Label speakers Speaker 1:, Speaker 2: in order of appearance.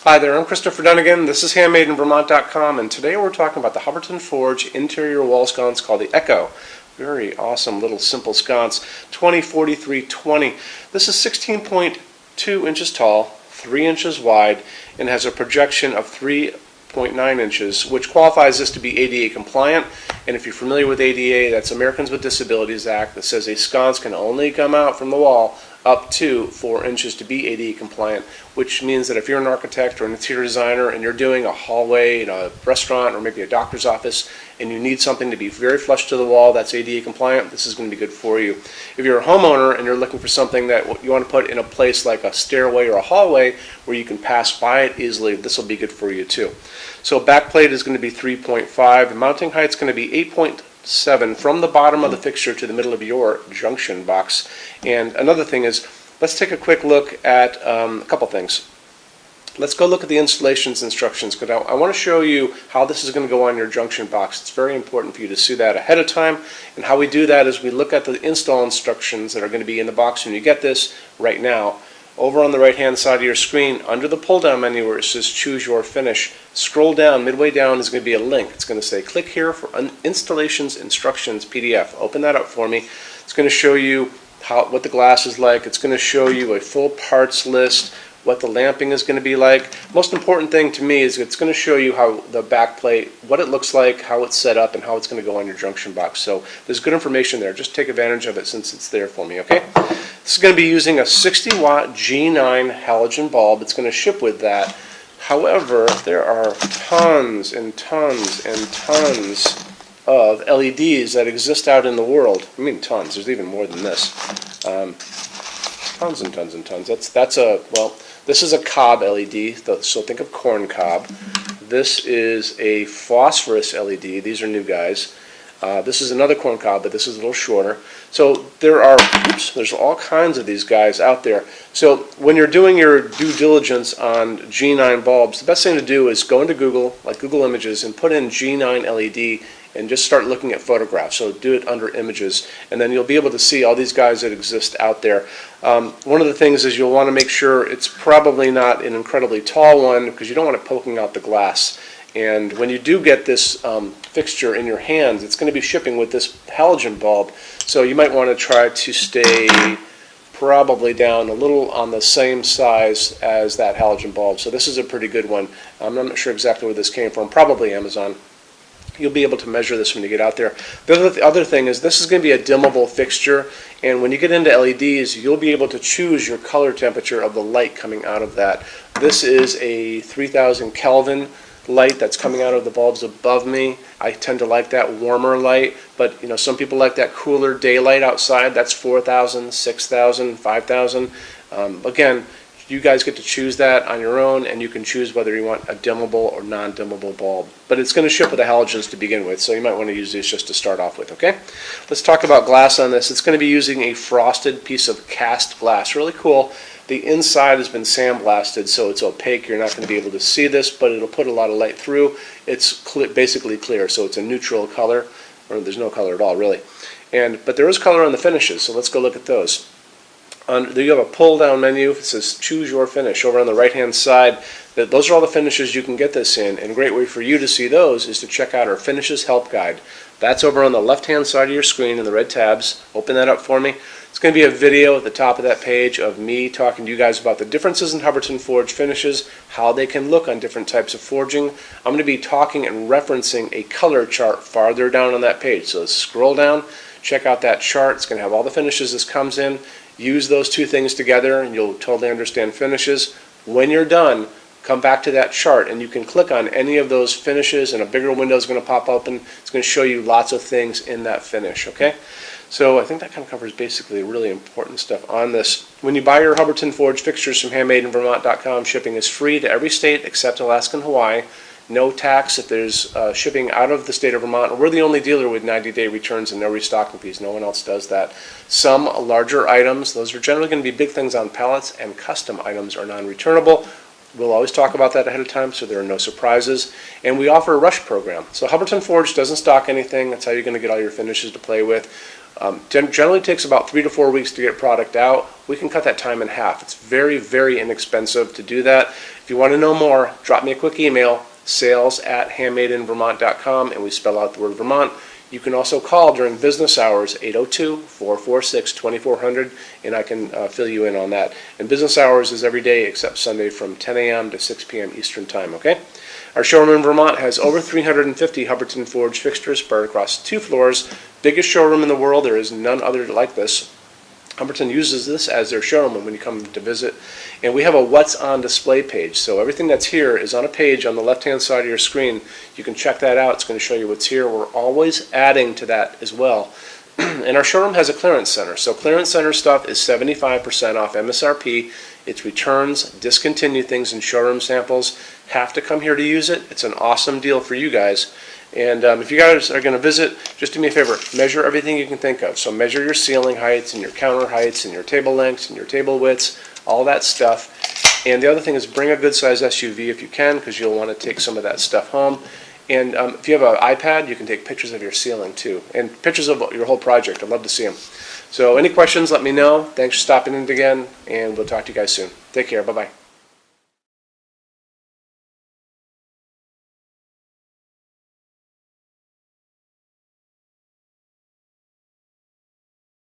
Speaker 1: Hi there, I'm Christopher Dunnigan. This is HandmadeInVermont.com, and today we're talking about the Hubbardton Forge interior wall sconce called the Echo. Very awesome little simple sconce, 204320. This is 16.2 inches tall, 3 inches wide, and has a projection of 3.9 inches, which qualifies this to be ADA compliant. And if you're familiar with ADA, that's Americans with Disabilities Act, that says a sconce can only come out from the wall up to 4 inches to be ADA compliant, which means that if you're an architect or an interior designer and you're doing a hallway in a restaurant or maybe a doctor's office and you need something to be very flush to the wall that's ADA compliant, this is going to be good for you. If you're a homeowner and you're looking for something that you want to put in a place like a stairway or a hallway where you can pass by it easily, this will be good for you too. So back plate is going to be 3.5, the mounting height is going to be 8.7 from the bottom of the fixture to the middle of your junction box. And another thing is, let's take a quick look at a couple things. Let's go look at the installations instructions, because I want to show you how this is going to go on your junction box. It's very important for you to see that ahead of time, and how we do that is we look at the install instructions that are going to be in the box when you get this right now. Over on the right hand side of your screen, under the pull down menu where it says choose your finish, scroll down, midway down is going to be a link. It's going to say click here for installations instructions PDF. Open that up for me. It's going to show you what the glass is like. It's going to show you a full parts list, what the lamping is going to be like. Most important thing to me is it's going to show you how the back plate, what it looks like, how it's set up, and how it's going to go on your junction box. So there's good information there. Just take advantage of it since it's there for me, okay? This is going to be using a 60 watt G9 halogen bulb. It's going to ship with that. However, there are tons and tons and tons of LEDs that exist out in the world. I mean tons, there's even more than this. Tons and tons and tons. This is a cob LED, so think of corn cob. This is a phosphorus LED, these are new guys. This is another corn cob, but this is a little shorter. So there's all kinds of these guys out there. So when you're doing your due diligence on G9 bulbs, the best thing to do is go into Google, like Google Images, and put in G9 LED and just start looking at photographs. So do it under images, and then you'll be able to see all these guys that exist out there. One of the things is you'll want to make sure it's probably not an incredibly tall one, because you don't want it poking out the glass. And when you do get this fixture in your hands, it's going to be shipping with this halogen bulb, so you might want to try to stay probably down a little on the same size as that halogen bulb. So this is a pretty good one. I'm not sure exactly where this came from, probably Amazon. You'll be able to measure this when you get out there. The other thing is this is going to be a dimmable fixture, and when you get into LEDs, you'll be able to choose your color temperature of the light coming out of that. This is a 3000 Kelvin light that's coming out of the bulbs above me. I tend to like that warmer light, but some people like that cooler daylight outside. That's 4000, 6000, 5000. Again, you guys get to choose that on your own, and you can choose whether you want a dimmable or non-dimmable bulb. But it's going to ship with the halogens to begin with, so you might want to use these just to start off with, okay? Let's talk about glass on this. It's going to be using a frosted piece of cast glass. Really cool. The inside has been sandblasted, so it's opaque. You're not going to be able to see this, but it'll put a lot of light through. It's basically clear, so it's a neutral color, or there's no color at all, really. But there is color on the finishes, so let's go look at those. There you have a pull-down menu. It says choose your finish. Over on the right-hand side, those are all the finishes you can get this in, and a great way for you to see those is to check out our Finishes Help Guide. That's over on the left-hand side of your screen in the red tabs. Open that up for me. It's going to be a video at the top of that page of me talking to you guys about the differences in Hubbardton Forge finishes, how they can look on different types of forging. I'm going to be talking and referencing a color chart farther down on that page. So let's scroll down, check out that chart. It's going to have all the finishes this comes in. Use those two things together and you'll totally understand finishes. When you're done, come back to that chart and you can click on any of those finishes and a bigger window is going to pop open. It's going to show you lots of things in that finish, okay? So I think that kind of covers basically really important stuff on this. When you buy your Hubbardton Forge fixtures from HandmadeInVermont.com, shipping is free to every state except Alaska and Hawaii. No tax if there's shipping out of the state of Vermont. We're the only dealer with 90-day returns and no restocking fees. No one else does that. Some larger items, those are generally going to be big things on pallets, and custom items are non-returnable. We'll always talk about that ahead of time so there are no surprises. And we offer a rush program. So Hubbardton Forge doesn't stock anything. That's how you're going to get all your finishes to play with. Generally takes about 3 to 4 weeks to get product out. we can cut that time in half. It's very, very inexpensive to do that. If you want to know more, drop me a quick email, sales@HandmadeInVermont.com, and we spell out the word Vermont. You can also call during business hours, 802-446-2400, and I can fill you in on that. And business hours is every day except Sunday from 10 a.m. to 6 p.m. Eastern Time, okay? Our showroom in Vermont has over 350 Hubbardton Forge fixtures spread across 2 floors. Biggest showroom in the world. There is none other like this. Hubbardton uses this as their showroom when you come to visit. And we have a What's On display page. So everything that's here is on a page on the left-hand side of your screen. You can check that out. It's going to show you what's here. We're always adding to that as well. And our showroom has a clearance center. So clearance center stuff is 75% off MSRP. It's returns, discontinued things, and showroom samples. Have to come here to use it. It's an awesome deal for you guys. And if you guys are going to visit, just do me a favor, measure everything you can think of. So measure your ceiling heights and your counter heights and your table lengths and your table widths, all that stuff. And the other thing is bring a good size SUV if you can, because you'll want to take some of that stuff home. And if you have an iPad, you can take pictures of your ceiling too, and pictures of your whole project. I'd love to see them. So any questions, let me know. Thanks for stopping in again, and we'll talk to you guys soon. Take care. Bye-bye.